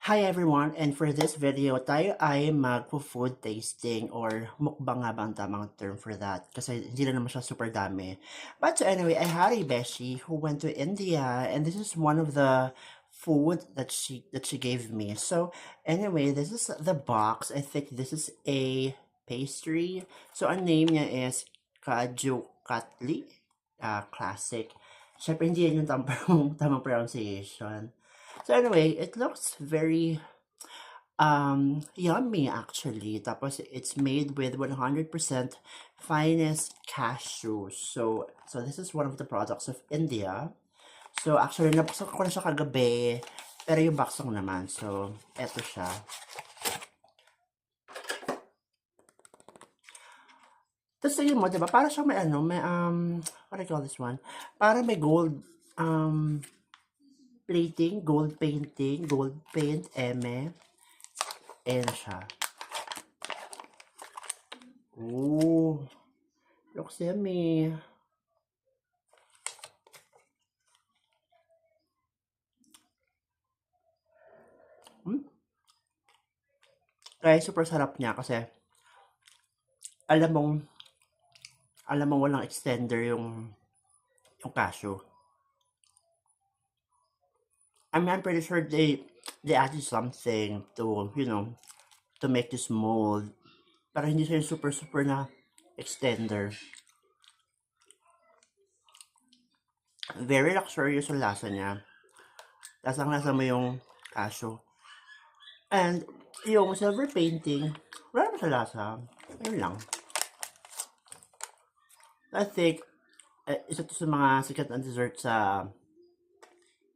Hi everyone, and for this video, tayo ay magpo-food tasting or mukbang nga ba ang tamang term for that? Kasi hindi na naman siya super dami. But so anyway, I had a beshi who went to India and this is one of the food that she gave me. So anyway, this is the box. I think this is a pastry. So ang name niya is Kaju Katli, classic. Syempre hindi yan yung tamang pronunciation. So anyway, it looks very yummy actually. Tapos it's made with 100% finest cashews. So this is one of the products of India. So actually nabuksan ko na siya kagabi, pero yung box lang naman. So eto siya. Tapos yun mo, diba? Para siyang may may what do you call this one? Para may gold plating, gold painting, gold paint, eme. Ayan na siya. Ooh, looks yummy. Kaya super sarap niya kasi alam mong walang extender yung cashew. I mean, I'm pretty sure they added something to, to make this mold. Para hindi siya yung super na extender. Very luxurious yung lasa niya. Lasang-lasa mo yung cashew. And yung silver painting, wala naman sa lasa. Ayun lang. I think, isa to sa mga sikat na dessert sa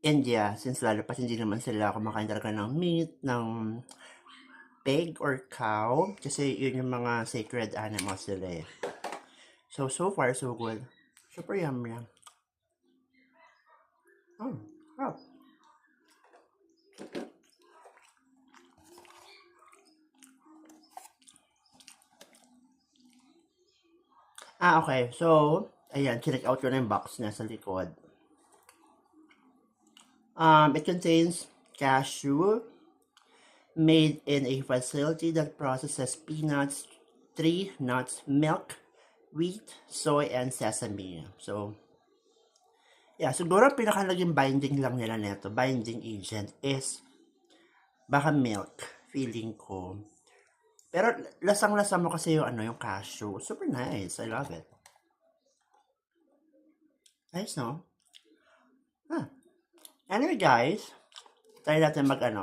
India, since lalo pa hindi naman sila kumakain talaga ng meat, ng pig or cow, kasi yun yung mga sacred animals nila eh. So far, so good. Super yummy. Oh. Okay. So, ayan, check out ko na yung box niya sa likod. It contains cashew made in a facility that processes peanuts, tree nuts, milk, wheat, soy, and sesame. So, yeah, siguro ang pinakalaging binding lang nila neto, binding agent is baka milk, feeling ko. Pero lasang-lasa mo kasi yung yung cashew. Super nice. I love it. Nice, no? Anyway, guys, try natin